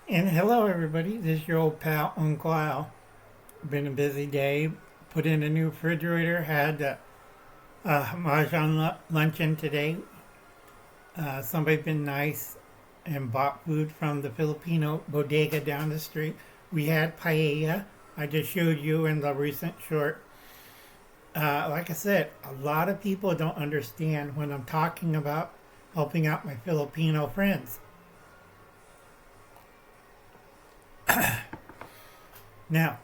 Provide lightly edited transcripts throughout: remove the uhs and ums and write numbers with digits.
And hello, everybody. This is your old pal, Ungrateful. Been a busy day. Put in a new refrigerator. Had Mahjong luncheon today. Somebody been nice and bought food from the Filipino bodega down the street. We had paella. I just showed you in the recent short. Like I said, a lot of people don't understand when I'm talking about helping out my Filipino friends. Now,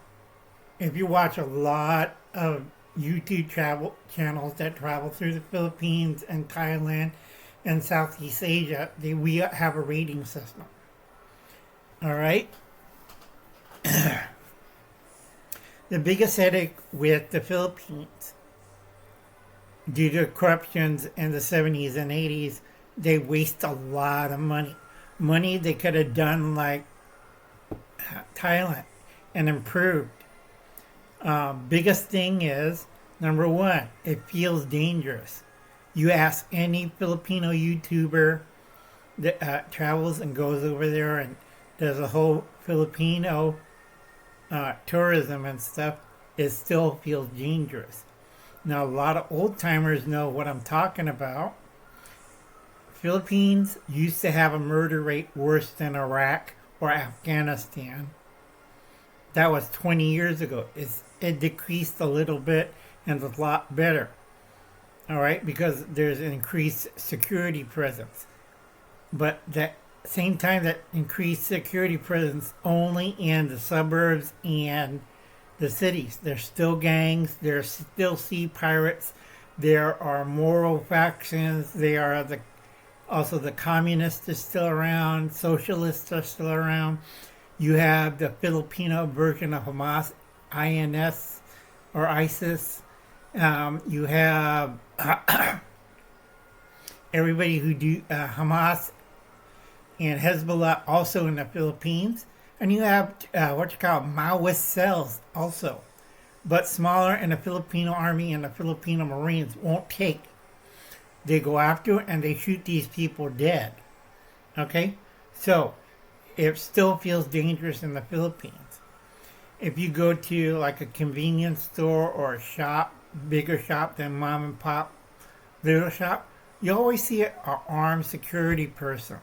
if you watch a lot of YouTube travel channels that travel through the Philippines and Thailand and Southeast Asia, we have a rating system. All right. The biggest headache with the Philippines, due to corruptions in the 70s and 80s, they waste a lot of money. Money they could have done like Thailand and improved. Biggest thing is, number one, it feels dangerous. You ask any Filipino YouTuber that travels and goes over there and does a whole Filipino tourism and stuff, it still feels dangerous. Now, a lot of old timers know what I'm talking about. Philippines used to have a murder rate worse than Iraq or Afghanistan. That was 20 years ago. It decreased a little bit and it's a lot better. All right, because there's an increased security presence. But that same time, that increased security presence only in the suburbs and the cities. There's still gangs. There's still sea pirates. There are moral factions. Also the communists are still around. Socialists are still around. You have the Filipino version of Hamas, INS or ISIS. You have everybody who do Hamas and Hezbollah also in the Philippines. And you have what you call Maoist cells also, but smaller, and the Filipino Army and the Filipino Marines won't take. They go after and they shoot these people dead. Okay? So, it still feels dangerous in the Philippines. If you go to like a convenience store or a shop, bigger shop than mom and pop little shop, you always see an armed security person.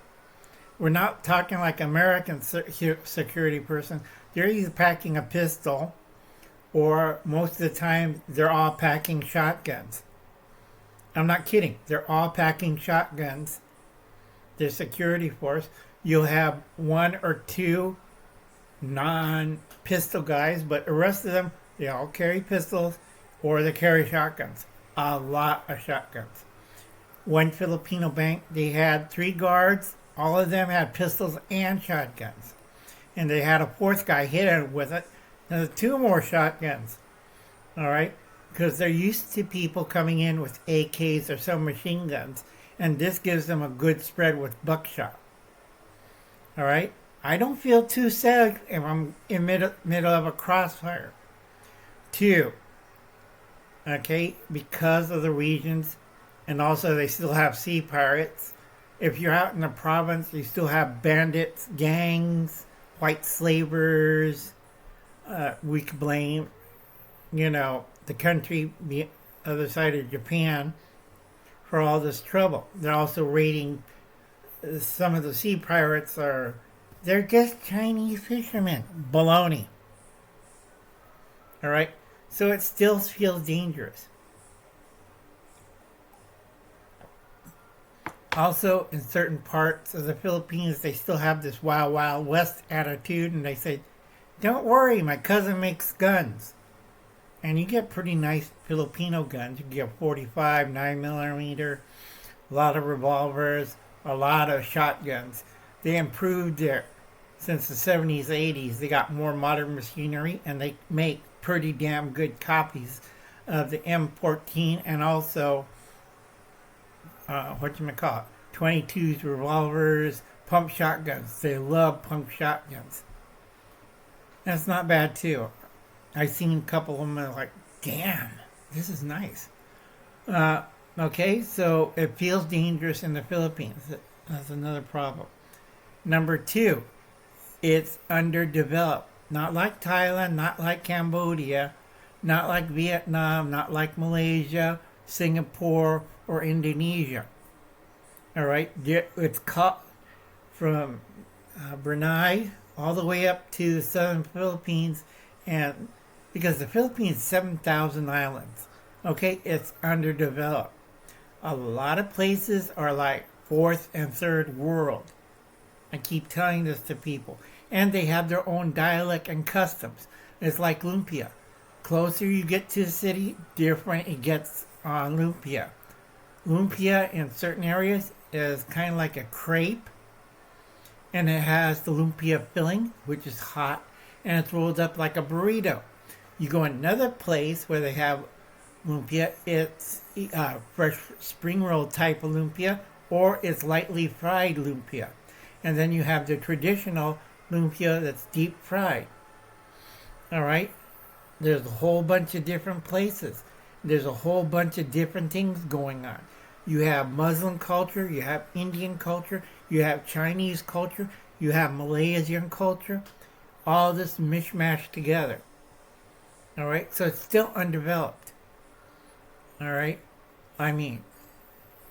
We're not talking like American security person. They're either packing a pistol or most of the time they're all packing shotguns. I'm not kidding. They're all packing shotguns. Their security force. You'll have one or two non-pistol guys, but the rest of them, they all carry pistols or they carry shotguns. A lot of shotguns. One Filipino bank, they had 3 guards. All of them had pistols and shotguns. And they had a 4th guy hidden with it. And 2 more shotguns. All right? Because they're used to people coming in with AKs or some machine guns. And this gives them a good spread with buckshot. All right? I don't feel too sad if I'm in middle of a crossfire. 2, okay, because of the regions, and also they still have sea pirates. If you're out in the province, you still have bandits, gangs, white slavers. We could blame, the country, the other side of Japan, for all this trouble. They're also raiding. Some of the sea pirates they're just Chinese fishermen. Baloney. All right? So it still feels dangerous. Also, in certain parts of the Philippines, they still have this Wild Wild West attitude, and they say, don't worry, my cousin makes guns. And you get pretty nice Filipino guns. You get 45, 9mm, a lot of revolvers, a lot of shotguns. They improved since the 70s, 80s. They got more modern machinery, and they make pretty damn good copies of the M14 and also, 22s, revolvers, pump shotguns. They love pump shotguns. That's not bad, too. I've seen a couple of them and I'm like, damn, this is nice. Okay, so it feels dangerous in the Philippines. That's another problem. Number 2, it's underdeveloped. Not like Thailand, not like Cambodia, not like Vietnam, not like Malaysia, Singapore, or Indonesia. All right, it's cut from Brunei all the way up to the southern Philippines, and because the Philippines 7,000 islands, okay, it's underdeveloped. A lot of places are like fourth and third world. I keep telling this to people. And they have their own dialect and customs. It's like lumpia. Closer you get to the city, different it gets on lumpia. Lumpia in certain areas is kind of like a crepe. And it has the lumpia filling, which is hot. And it's rolled up like a burrito. You go another place where they have lumpia, it's fresh spring roll type of lumpia, or it's lightly fried lumpia. And then you have the traditional lumpia that's deep fried. All right? There's a whole bunch of different places. There's a whole bunch of different things going on. You have Muslim culture, you have Indian culture, you have Chinese culture, you have Malaysian culture. All this mishmash together. All right? So it's still undeveloped. All right? I mean,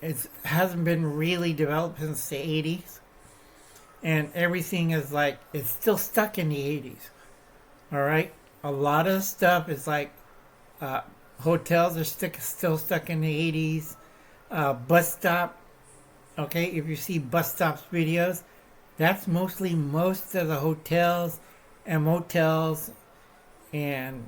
it hasn't been really developed since the 80s. And everything is like, it's still stuck in the 80s. All right? A lot of stuff is like, hotels are still stuck in the 80s. Bus stop, okay? If you see bus stops videos, that's mostly most of the hotels and motels and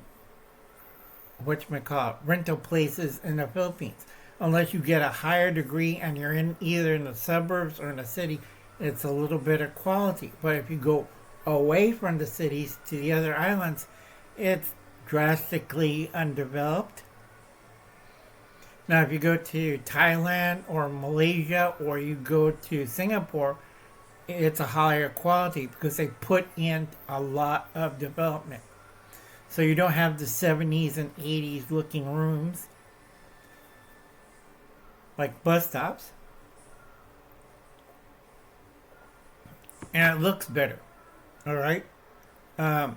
rental places in the Philippines. Unless you get a higher degree and you're in either in the suburbs or in the city, it's a little better quality. But if you go away from the cities to the other islands, it's drastically undeveloped. Now, if you go to Thailand or Malaysia or you go to Singapore, it's a higher quality because they put in a lot of development. So you don't have the 70s and 80s looking rooms like bus stops. And it looks better. All right? How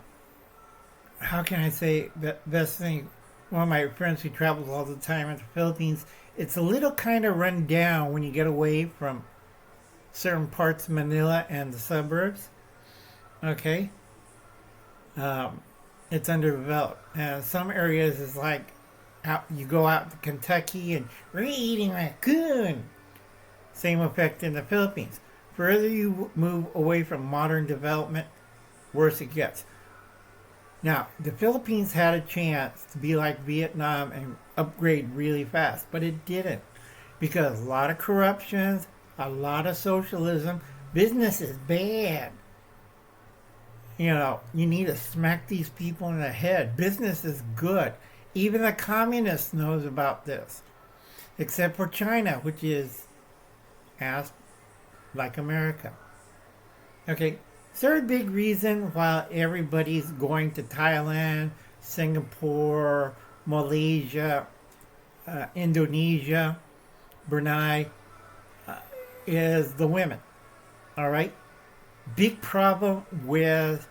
can I say the best thing? One of my friends who travels all the time in the Philippines, it's a little kind of run down when you get away from certain parts of Manila and the suburbs. Okay? It's underdeveloped. Some areas is like you go out to Kentucky and we're eating raccoon. Same effect in the Philippines. Further you move away from modern development, worse it gets. Now, the Philippines had a chance to be like Vietnam and upgrade really fast, but it didn't. Because a lot of corruptions, a lot of socialism, business is bad. You know, you need to smack these people in the head. Business is good. Even the communists knows about this. Except for China, which is as like America. Okay, third big reason why everybody's going to Thailand, Singapore, Malaysia, Indonesia, Brunei, is the women. All right? Big problem with,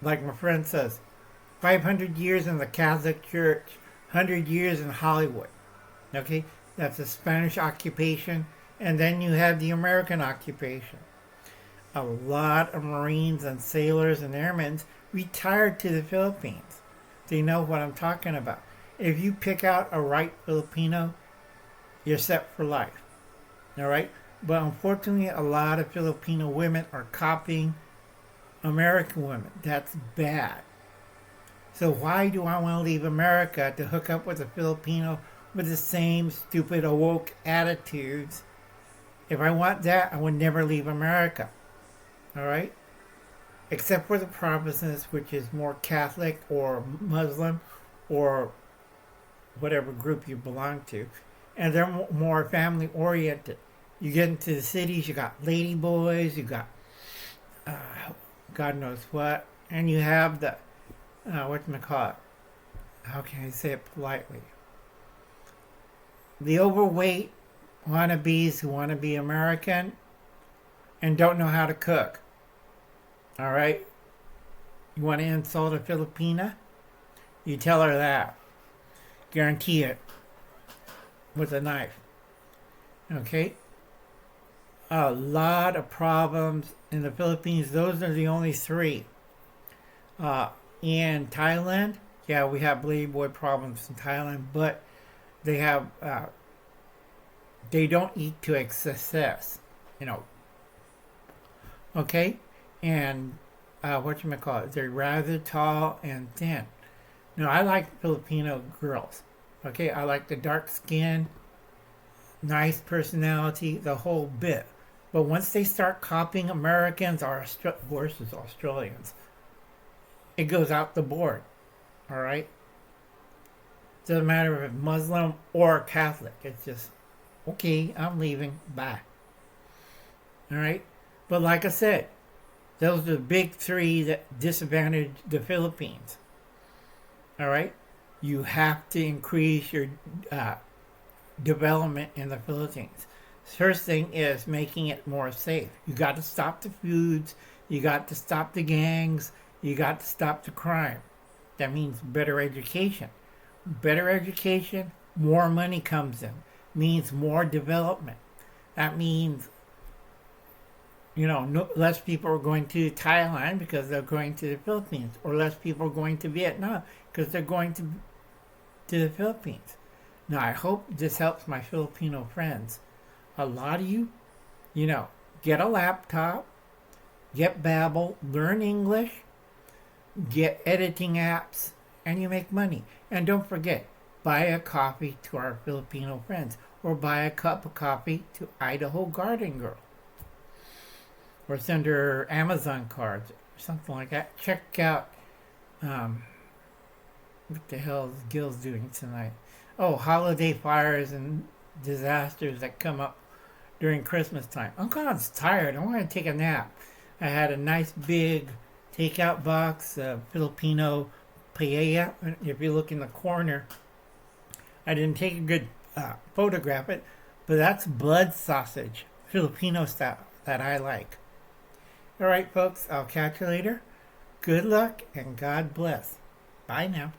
like my friend says, 500 years in the Catholic Church, 100 years in Hollywood. Okay? That's the Spanish occupation. And then you have the American occupation. A lot of Marines and sailors and airmen retired to the Philippines. They know what I'm talking about. If you pick out a right Filipino, you're set for life. All right? But unfortunately, a lot of Filipino women are copying American women. That's bad. So why do I want to leave America to hook up with a Filipino with the same stupid awoke attitudes? If I want that, I would never leave America. All right? Except for the provinces, which is more Catholic or Muslim or whatever group you belong to. And they're more family oriented. You get into the cities, you got lady boys, you got God knows what. And you have the, whatchamacallit? How can I say it politely? The overweight wannabes who want to be American and don't know how to cook. All right? You want to insult a Filipina? You tell her that. Guarantee it. With a knife. Okay? A lot of problems in the Philippines. Those are the only three. In Thailand, yeah, we have lady boy problems in Thailand, but they have, they don't eat to excess, you know. Okay? And, whatchamacallit, they're rather tall and thin. Now, I like Filipino girls. Okay? I like the dark skin, nice personality, the whole bit. But once they start copying Americans or versus Australians, it goes out the board. All right? Doesn't matter if it's Muslim or Catholic. It's just, okay, I'm leaving. Bye. All right? But like I said, those are the big three that disadvantage the Philippines. All right? You have to increase your development in the Philippines. First thing is making it more safe. You got to stop the feuds. You got to stop the gangs. You got to stop the crime. That means better education. Better education, more money comes in. Means more development. That means, you know, less people are going to Thailand because they're going to the Philippines. Or less people are going to Vietnam because they're going to the Philippines. Now, I hope this helps my Filipino friends. A lot of you, you know, get a laptop, get Babbel, learn English, get editing apps, and you make money. And don't forget, buy a coffee to our Filipino friends, or buy a cup of coffee to Idaho Garden Girl, or send her Amazon cards, or something like that. Check out, what the hell is Gil's doing tonight? Oh, holiday fires and disasters that come up during Christmas time. I'm kind of tired. I want to take a nap. I had a nice big takeout box of Filipino paella. If you look in the corner, I didn't take a good photograph it, but that's blood sausage, Filipino style, that I like. All right, folks, I'll catch you later. Good luck and God bless. Bye now.